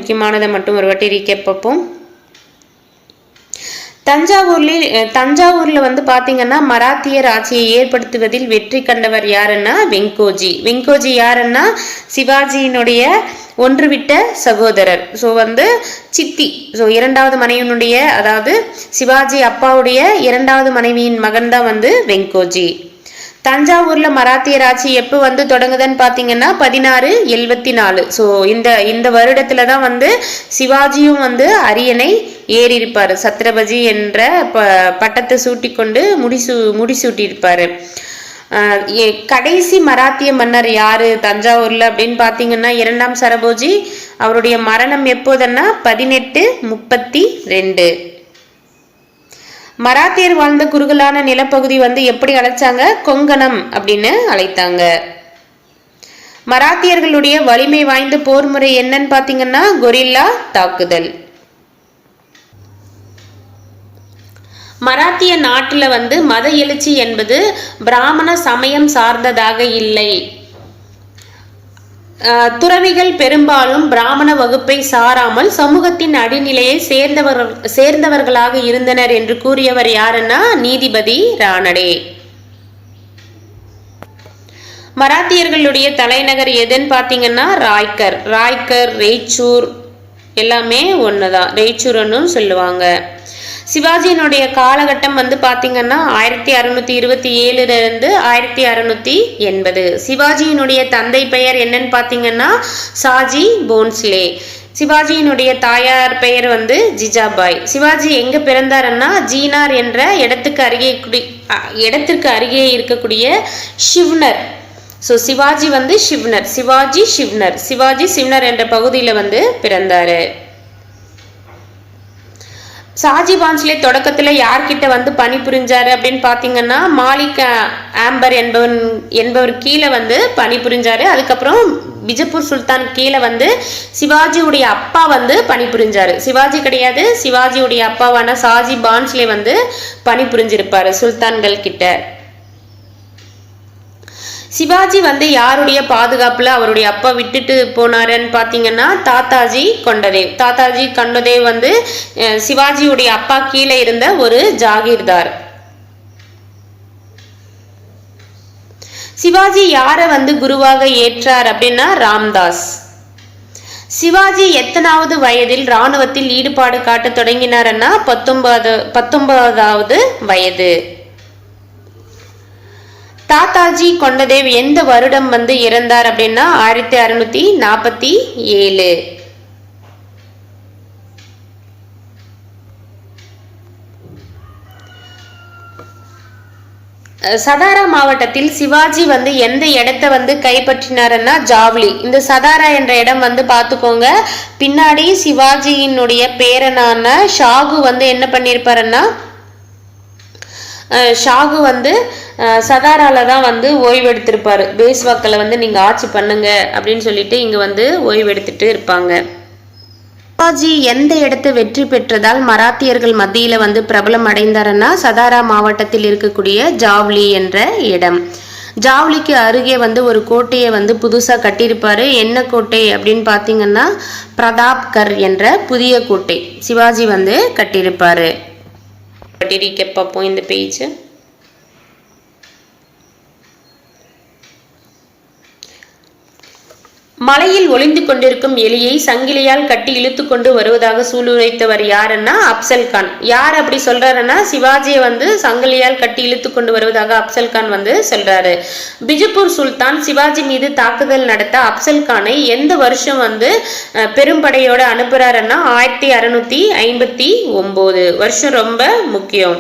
முக்கியமானதை மட்டும் ஒரு வாட்டி ரீகேப் பார்ப்போம். தஞ்சாவூர்ல வந்து பாத்தீங்கன்னா மராத்தியர் ஆட்சியை ஏற்படுத்துவதில் வெற்றி கண்டவர் யாருன்னா வெங்கோஜி. வெங்கோஜி யாருன்னா சிவாஜியினுடைய ஒன்றுவிட்ட சகோதரர். ஸோ வந்து சித்தி. ஸோ இரண்டாவது மனைவியினுடைய, அதாவது சிவாஜி அப்பாவுடைய இரண்டாவது மனைவியின் மகன் தான் வந்து வெங்கோஜி. தஞ்சாவூர்ல மராத்தியர் ஆட்சி எப்போ வந்து தொடங்குதுன்னு பார்த்தீங்கன்னா 1674. ஸோ இந்த வருடத்துல தான் வந்து சிவாஜியும் வந்து அரியணை ஏறியிருப்பாரு. சத்ரபதி என்ற பட்டத்தை சூட்டி கொண்டு முடிசூட்டியிருப்பாரு. கடைசி மராத்திய மன்னர் யாரு தஞ்சாவூர்ல அப்படின்னு பாத்தீங்கன்னா இரண்டாம் சரபோஜி. அவருடைய மரணம் எப்போதுன்னா 1832. மராத்தியர் வாழ்ந்த குறுகலான நிலப்பகுதி வந்து எப்படி அழைச்சாங்க? கொங்கணம் அப்படின்னு அழைத்தாங்க. மராத்தியர்களுடைய வலிமை வாய்ந்த போர் முறை என்னன்னு பாத்தீங்கன்னா கொரில்லா தாக்குதல். மராத்திய நாட்டுல வந்து மத எழுச்சி என்பது பிராமண சமயம் சார்ந்ததாக இல்லை. துறவிகள் பெரும்பாலும் பிராமண வகுப்பை சாராமல் சமூகத்தின் அடிநிலையை சேர்ந்தவர்களாக இருந்தனர் என்று கூறியவர் யாருன்னா நீதிபதி ரானடே. மராத்தியர்களுடைய தலைநகர் எதுன்னு பாத்தீங்கன்னா ராய்கர். ரெய்ச்சூர் எல்லாமே ஒண்ணுதான். ரெய்ச்சூர்னு சொல்லுவாங்க. சிவாஜியினுடைய காலகட்டம் வந்து பாத்தீங்கன்னா 1627 இருந்து 1680. சிவாஜியினுடைய தந்தை பெயர் என்னன்னு பாத்தீங்கன்னா சாஜி போன்ஸ்லே. சிவாஜியினுடைய தாயார் பெயர் வந்து ஜிஜாபாய். சிவாஜி எங்க பிறந்தாருன்னா ஜீனார் என்ற இடத்திற்கு அருகே இருக்கக்கூடிய ஷிவ்னர். ஸோ சிவாஜி வந்து சிவாஜி சிவ்னர் என்ற பகுதியில வந்து பிறந்தாரு. சாஜி பான்ஸ்லே தொடக்கத்துல யார்கிட்ட வந்து பணிபுரிஞ்சாரு அப்படின்னு பாத்தீங்கன்னா மாலிக் ஆம்பர் என்பவர் கீழே வந்து பணிபுரிஞ்சாரு. அதுக்கப்புறம் பிஜப்பூர் சுல்தான் கீழே வந்து சிவாஜியுடைய அப்பா வந்து பணிபுரிஞ்சாரு. சிவாஜி கிடையாது, சிவாஜியுடைய அப்பாவான சாஜி பான்ஸ்லே வந்து பணிபுரிஞ்சிருப்பாரு சுல்தான்கள் கிட்ட. சிவாஜி வந்து யாருடைய பாதுகாப்புல அவருடைய அப்பா விட்டுட்டு போனாருன்னு பாத்தீங்கன்னா தாத்தாஜி கொண்டதேவ் வந்து சிவாஜியுடைய அப்பா கீழே இருந்த ஒரு ஜாகீர்தார். சிவாஜி யார வந்து குருவாக ஏற்றார் அப்படின்னா ராம்தாஸ். சிவாஜி எத்தனாவது வயதில் இராணுவத்தில் ஈடுபாடு காட்ட தொடங்கினார்னா 19வது வயது. தாத்தாஜி கொண்டதேவ் எந்த வருடம் வந்து இறந்தார் அப்படின்னா 1647. சதாரா மாவட்டத்தில் சிவாஜி வந்து எந்த இடத்தை வந்து கைப்பற்றினாருன்னா ஜாவ்லி. இந்த சதாரா என்ற இடம் வந்து பார்த்துக்கோங்க. பின்னாடி சிவாஜியினுடைய பேரனான ஷாகு வந்து என்ன பண்ணியிருப்பாருன்னா ஷாகு வந்து சதாரால தான் வந்து ஓய்வெடுத்திருப்பாரு. பேஸ்வாக்கில் வந்து நீங்க ஆட்சி பண்ணுங்க அப்படின்னு சொல்லிட்டு இங்க வந்து ஓய்வெடுத்துட்டு இருப்பாங்க. சிவாஜி எந்த இடத்தை வெற்றி பெற்றதால் மராத்தியர்கள் மத்தியில வந்து பிரபலம் அடைந்தாருன்னா சதாரா மாவட்டத்தில் இருக்கக்கூடிய ஜாவ்லி என்ற இடம். ஜாவ்லிக்கு அருகே வந்து ஒரு கோட்டையை வந்து புதுசா கட்டியிருப்பாரு. என்ன கோட்டை அப்படின்னு பாத்தீங்கன்னா பிரதாப்கர் என்ற புதிய கோட்டை சிவாஜி வந்து கட்டியிருப்பாரு. பார்ப்போம் இந்த பேஜ். மலையில் ஒளிந்து கொண்டிருக்கும் எலியை சங்கிலியால் கட்டி இழுத்து கொண்டு வருவதாக சூளுரைத்தவர் யாருன்னா அப்சல் கான். யார் அப்படி சொல்றாருன்னா சிவாஜியை வந்து சங்கிலியால் கட்டி இழுத்து கொண்டு வருவதாக அப்சல் கான் வந்து சொல்றாரு. பிஜப்பூர் சுல்தான் சிவாஜி மீது தாக்குதல் நடத்த அப்சல் கானை எந்த வருஷம் வந்து பெரும்படையோட அனுப்புறாருன்னா 1659 வருஷம் ரொம்ப முக்கியம்.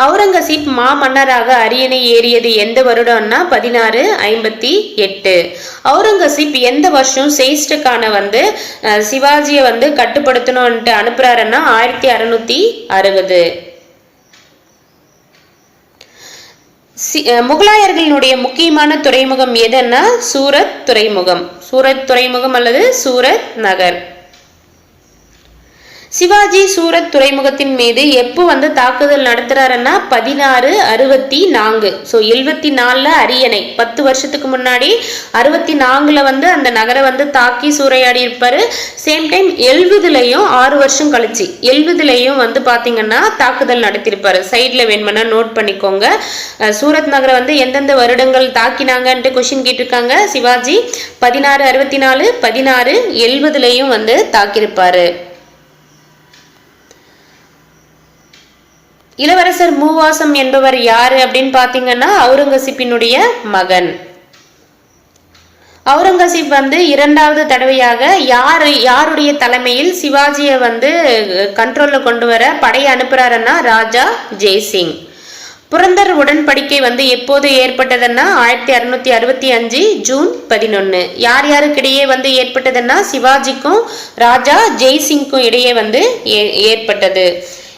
அவுரங்கசீப் மாமன்னராக அரியணை ஏறியது எந்த வருடம்னா 1658. அவுரங்கசீப் எந்த வருஷம் சேஷ்டகான வந்து சிவாஜியை வந்து கட்டுப்படுத்தணும்ட்டு அனுப்புறாருன்னா 1660. முகலாயர்களினுடைய முக்கியமான துறைமுகம் எதுன்னா சூரத் துறைமுகம் அல்லது சூரத் நகர். சிவாஜி சூரத் துறைமுகத்தின் மீது எப்போ வந்து தாக்குதல் நடத்துறாருன்னா 1664. ஸோ 74ல் அரியணை, 10 வருஷத்துக்கு முன்னாடி 64ல் வந்து அந்த நகரை வந்து தாக்கி சூறையாடி இருப்பாரு. சேம் டைம் 70லையும் 6 வருஷம் கழிச்சு 70லையும் வந்து பார்த்தீங்கன்னா தாக்குதல் நடத்தியிருப்பாரு. சைடில் வேணுமென்னா நோட் பண்ணிக்கோங்க. சூரத் நகரை வந்து எந்தெந்த வருடங்கள் தாக்கினாங்கன்ட்டு கொஸ்டின் கேட்டிருக்காங்க. சிவாஜி 1664, 1670லையும் வந்து தாக்கியிருப்பாரு. இளவரசர் மூவாசம் என்பவர் யாரு அப்படின்னு பாத்தீங்கன்னா அவுரங்கசீப்பினுடைய மகன். அவுரங்கசீப் வந்து 2வது தடவையாக யாருடைய தலைமையில் சிவாஜியை வந்து கண்ட்ரோல்ல கொண்டு வர படையை அனுப்புறாருன்னா ராஜா ஜெய்சிங். புரந்தர் உடன்படிக்கை வந்து எப்போது ஏற்பட்டதுன்னா 1665 ஜூன் 11. யார் யாருக்கிடையே வந்து ஏற்பட்டதுன்னா சிவாஜிக்கும் ராஜா ஜெய்சிங்க்கும் இடையே வந்து ஏற்பட்டது.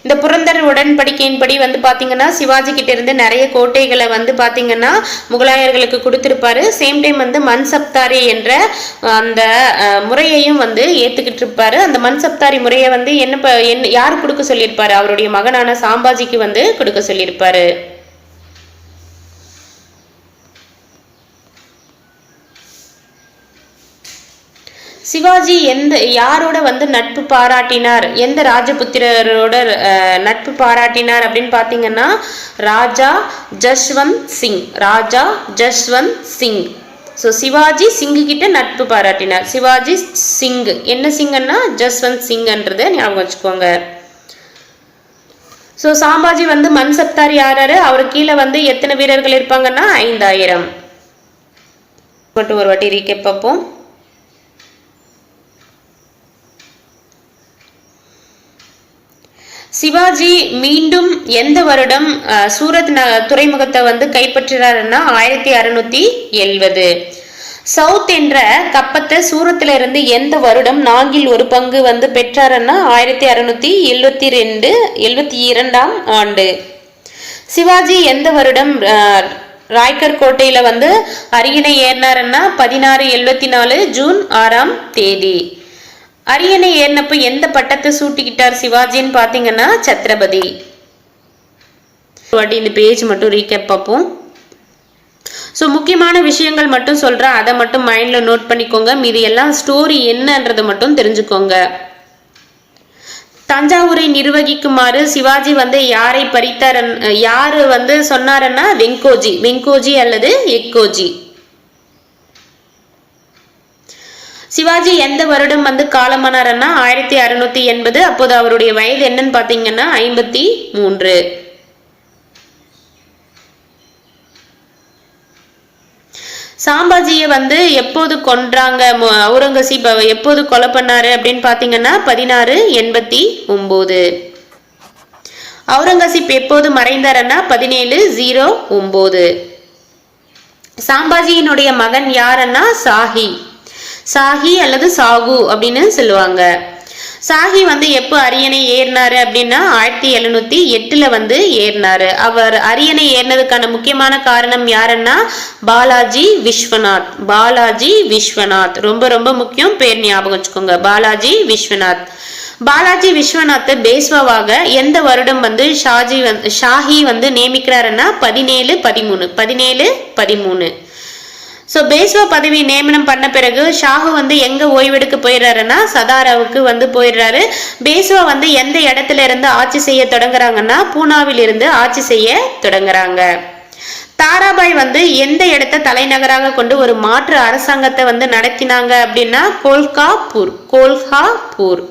இந்த புரந்தர் உடன்படிக்கையின்படி வந்து பாத்தீங்கன்னா சிவாஜி கிட்ட இருந்து நிறைய கோட்டைகளை வந்து பாத்தீங்கன்னா முகலாயர்களுக்கு கொடுத்திருப்பாரு. சேம் டைம் வந்து மன்சப்தாரி என்ற அந்த முறையையும் வந்து ஏத்துக்கிட்டு இருப்பாரு. அந்த மன்சப்தாரி முறையை வந்து என்ன யார் கொடுக்க சொல்லியிருப்பாரு? அவருடைய மகனான சாம்பாஜிக்கு வந்து கொடுக்க சொல்லியிருப்பாரு. சிவாஜி யாரோட வந்து நட்பு பாராட்டினார், எந்த ராஜபுத்திரரோட நட்பு பாராட்டினார் அப்படின்னு பார்த்தீங்கன்னா ராஜா ஜஸ்வந்த் சிங். ராஜா ஜஸ்வந்த் சிங். ஸோ சிவாஜி சிங்கு கிட்ட நட்பு பாராட்டினார். சிவாஜி சிங் என்ன சிங்கன்னா ஜஸ்வந்த் சிங்ன்றதை ஞாபகம் வச்சுக்கோங்க. ஸோ சாம்பாஜி வந்து மன்சப்தார் யாராரு? அவர் கீழே வந்து எத்தனை வீரர்கள் இருப்பாங்கன்னா 5000. மட்டும் ஒரு வாட்டி ரீகேப் பார்ப்போம். சிவாஜி மீண்டும் எந்த வருடம் சூரத் துறைமுகத்தை வந்து கைப்பற்றுறாருன்னா 1670. சவுத் என்ற கப்பத்தை சூரத்துல இருந்து எந்த வருடம் 4ல் 1 பங்கு வந்து பெற்றாருன்னா 1672 ஆண்டு. சிவாஜி எந்த வருடம் ராய்கர் கோட்டையில வந்து அரியணை ஏறினாருன்னா 1674 ஜூன் 6ஆம் தேதி. அரியணை ஏறினப்ப எந்த பட்டத்தை சூட்டிக்கிட்டார் சிவாஜின்னு பாத்தீங்கன்னா சத்ரபதி. இந்த பேஜ் மட்டும் ரீகேப் பார்ப்போம். ஸோ முக்கியமான விஷயங்கள் மட்டும் சொல்றேன், அதை மட்டும் மைண்ட்ல நோட் பண்ணிக்கோங்க. மீதி எல்லாம் ஸ்டோரி என்னன்றதை மட்டும் தெரிஞ்சுக்கோங்க. தஞ்சாவூரை நிர்வகிக்குமாறு சிவாஜி வந்து யாரை பறித்தார், யாரு வந்து சொன்னாருன்னா வெங்கோஜி அல்லது எக்கோஜி. சிவாஜி எந்த வருடம் வந்து காலமானார்னா 1680. அப்போது அவருடைய வயது என்னன்னு பாத்தீங்கன்னா 53. சாம்பாஜியை வந்து எப்போது கொன்றாங்க, அவுரங்கசீப் எப்போது கொலை பண்ணாரு அப்படின்னு பாத்தீங்கன்னா 1689. அவுரங்கசீப் எப்போது மறைந்தாருன்னா 1709. சாம்பாஜியினுடைய மகன் யாருன்னா சாஹி அல்லது சாகு அப்படின்னு சொல்லுவாங்க. சாஹி வந்து எப்போ அரியணை ஏறினாரு அப்படின்னா 1708 வந்து ஏறினாரு. அவர் அரியணை ஏறினதுக்கான முக்கியமான காரணம் யாருன்னா பாலாஜி விஸ்வநாத். ரொம்ப ரொம்ப முக்கியம், பேர் ஞாபகம் வச்சுக்கோங்க. பாலாஜி விஸ்வநாத் பேஸ்வாவாக எந்த வருடம் வந்து ஷாஹி வந்து நியமிக்கிறாருன்னா 1713. ஸோ பேஸ்வா பதவி நியமனம் பண்ண பிறகு ஷாஹு வந்து எங்க ஓய்வெடுக்க போயிடுறாருன்னா சதாராவுக்கு வந்து போயிடுறாரு. பேஸ்வா வந்து எந்த இடத்துல இருந்து ஆட்சி செய்ய தொடங்குறாங்கன்னா பூனாவில் இருந்து ஆட்சி செய்ய தொடங்குறாங்க. தாராபாய் வந்து எந்த இடத்தை தலைநகராக கொண்டு ஒரு மாற்று அரசாங்கத்தை வந்து நடத்தினாங்க அப்படின்னா கோல்ஹாப்பூர்.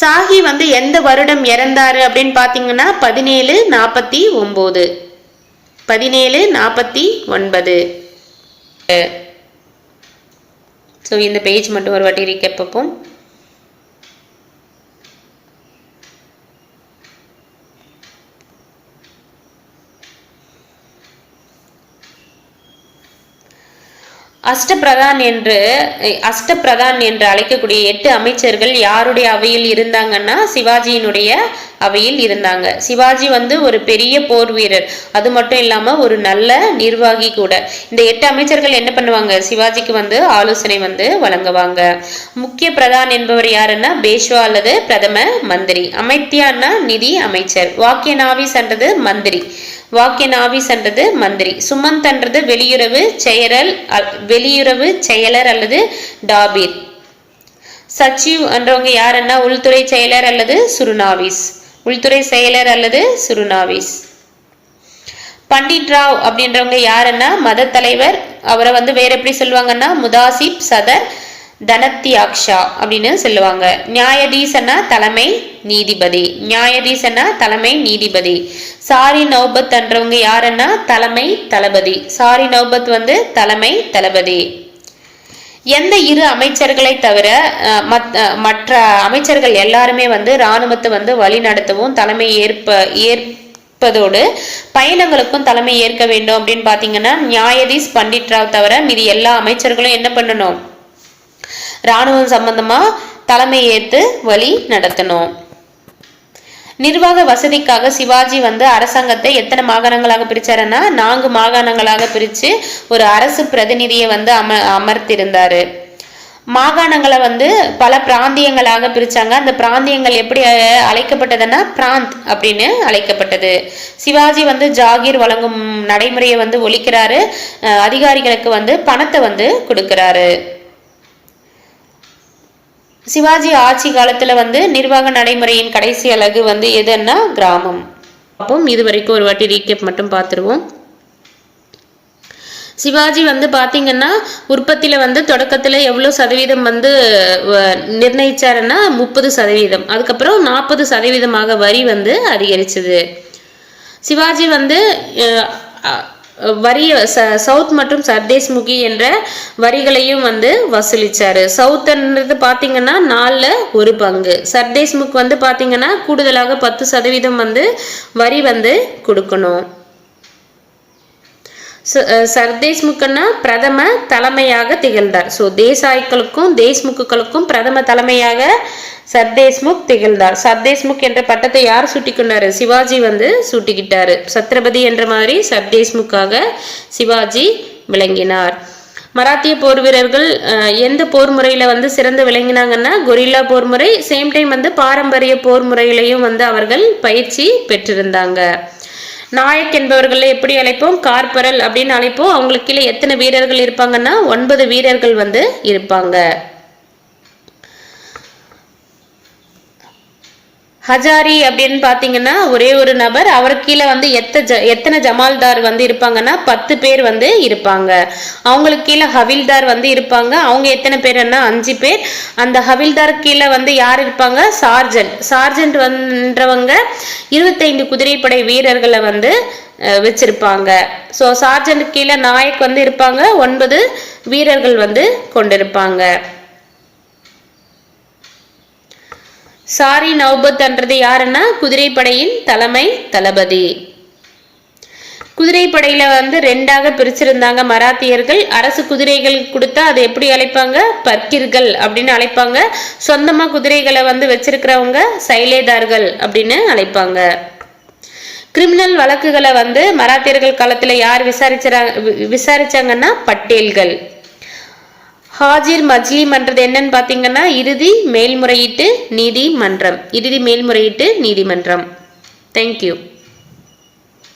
சாஹி வந்து எந்த வருடம் இறந்தாரு அப்படின்னு பாத்தீங்கன்னா 1749. ஸோ இந்த பேஜ் மட்டும் ஒரு வாட்டி ரீகேப் பார்ப்போம். அஷ்டபிரதான் என்று அழைக்கக்கூடிய 8 அமைச்சர்கள் யாருடைய அவையில் இருந்தாங்கன்னா சிவாஜியினுடைய அவையில் இருந்தாங்க. சிவாஜி வந்து ஒரு பெரிய போர் வீரர், அது மட்டும் இல்லாம ஒரு நல்ல நிர்வாகி கூட. இந்த 8 அமைச்சர்கள் என்ன பண்ணுவாங்க, சிவாஜிக்கு வந்து ஆலோசனை வந்து வழங்குவாங்க. முக்கிய பிரதான் என்பவர் யாருன்னா பேஷ்வா அல்லது பிரதம மந்திரி. அமைத்தியான்னா நிதி அமைச்சர். வாக்கிய நாவிஸ் என்றது மந்திரி. வாக்கிய நாவிஸ் என்றது மந்திரி. சுமந்த் என்றது வெளியுறவு செயலர் அல்லது டாபீர். சச்சிவ் என்றவங்க யாருன்னா உள்துறை செயலர் அல்லது சுருநாவிஸ். உள்துறை செயலர் அல்லது சுருநாவிஸ். பண்டிட் ராவ் அப்படின்றவங்க யாருன்னா மத தலைவர். அவரை வந்து வேற எப்படி சொல்லுவாங்கன்னா முதாசிப் சதர் தனத்தியாக்ஷா அப்படின்னு சொல்லுவாங்க. நியாயதீசனா தலைமை நீதிபதி. நியாயதீசனா தலைமை நீதிபதி. சாரி நௌபத் என்றவங்க யாருன்னா தலைமை தளபதி. சாரி நௌபத் வந்து தலைமை தளபதி. எந்த 2 அமைச்சர்களை தவிர மற்ற அமைச்சர்கள் எல்லாருமே வந்து இராணுவத்தை வந்து வழி நடத்தவும் தலைமை ஏற்பதோடு பயணங்களுக்கும் தலைமை ஏற்க வேண்டும் அப்படின்னு பாத்தீங்கன்னா நியாயதீஸ் பண்டிட் ராவ் தவிர மீதி எல்லா அமைச்சர்களும் என்ன பண்ணணும், இராணுவம் சம்பந்தமா தலைமை ஏற்று வழி நடத்தணும். நிர்வாக வசதிக்காக சிவாஜி வந்து அரசாங்கத்தை எத்தனை மாகாணங்களாக பிரிச்சாருன்னா 4 மாகாணங்களாக பிரிச்சு ஒரு அரசு பிரதிநிதியை வந்து அமர்த்திருந்தாரு. மாகாணங்களை வந்து பல பிராந்தியங்களாக பிரிச்சாங்க. அந்த பிராந்தியங்கள் எப்படி அழைக்கப்பட்டதுன்னா பிராந்த் அப்படின்னு அழைக்கப்பட்டது. சிவாஜி வந்து ஜாகீர் வழங்கும் நடைமுறையை வந்து ஒழிக்கிறாரு. அதிகாரிகளுக்கு வந்து பணத்தை வந்து கொடுக்கிறாரு. சிவாஜி ஆட்சி காலத்துல வந்து நிர்வாக நடைமுறையின் கடைசி அலகு வந்து எதுன்னா கிராமம். அப்போ இது வரைக்கும் ஒரு வாட்டி ரீகேப் மட்டும் பார்த்துருவோம். சிவாஜி வந்து பாத்தீங்கன்னா உற்பத்தியில வந்து தொடக்கத்துல எவ்வளவு சதவீதம் வந்து நிர்ணயிச்சாருன்னா 30%. அதுக்கப்புறம் 40% வரி வந்து அதிகரிச்சது. சிவாஜி வந்து வரி சவுத் மற்றும் சர்தேஷ்முகி என்ற வரிகளையும் வந்து வசூலிச்சாரு. சவுத்ன்றது பாத்தீங்கன்னா 4 பங்கு. சர்தேஷ்முக் வந்து பாத்தீங்கன்னா கூடுதலாக 10% வந்து வரி வந்து கொடுக்கணும். சர்தேஷ்முக்னா பிரதம தலைமையாக திகழ்ந்தார். ஸோ தேசாய்களுக்கும் தேஷ்முக்குகளுக்கும் பிரதம தலைமையாக சர்தேஷ்முக் திகழ்ந்தார். சர்தேஷ்முக் என்ற பட்டத்தை யார் சூட்டிக்கொண்டாரு, சிவாஜி வந்து சூட்டிக்கிட்டாரு. சத்ரபதி என்ற மாதிரி சர்தேஷ்முக்காக சிவாஜி விளங்கினார். மராத்திய போர் வீரர்கள் எந்த போர் முறையில வந்து சிறந்து விளங்கினாங்கன்னா கொரில்லா போர் முறை. சேம் டைம் வந்து பாரம்பரிய போர் முறையிலையும் வந்து அவர்கள் பயிற்சி பெற்றிருந்தாங்க. நாயக் என்பவர்களை எப்படி அழைப்போம், கார்பரல் அப்படின்னு அழைப்போம். அவங்களுக்கு கீழே எத்தனை வீரர்கள் இருப்பாங்கன்னா 9 வீரர்கள் வந்து இருப்பாங்க. ஹஜாரி அப்படின்னு பாத்தீங்கன்னா ஒரே ஒரு நபர். அவருக்கு கீழே வந்து எத்தனை ஜமால்தார் வந்து இருப்பாங்கன்னா 10 பேர் வந்து இருப்பாங்க. அவங்களுக்கு கீழே ஹவில்தார் வந்து இருப்பாங்க. அவங்க எத்தனை பேர்னா 5 பேர். அந்த ஹவில்தார் கீழே வந்து யார் இருப்பாங்க, சார்ஜென்ட் வந்துன்றவங்க 25 குதிரைப்படை வீரர்களை வந்து வச்சிருப்பாங்க. ஸோ சார்ஜென்ட் கீழே நாயக் வந்து இருப்பாங்க. 9 வீரர்கள் வந்து கொண்டிருப்பாங்க. சாரி நௌபத் என்றது யாருன்னா குதிரைப்படையின் தலைமை தளபதி. குதிரைப்படையில வந்து 2ஆக பிரிச்சிருந்தாங்க மராத்தியர்கள். அரசு குதிரைகள் கொடுத்தா அதை எப்படி அழைப்பாங்க, பர்கிர்கள் அப்படின்னு அழைப்பாங்க. சொந்தமா குதிரைகளை வந்து வச்சிருக்கிறவங்க சைலேதார்கள் அப்படின்னு அழைப்பாங்க. கிரிமினல் வழக்குகளை வந்து மராத்தியர்கள் காலத்துல யார் விசாரிச்சாங்கன்னா பட்டேல்கள். ஹாஜிர் மஜ்லிம்ன்றது என்னன்னு பாத்தீங்கன்னா இறுதி மேல்முறையீட்டு நீதிமன்றம். தேங்க்யூ.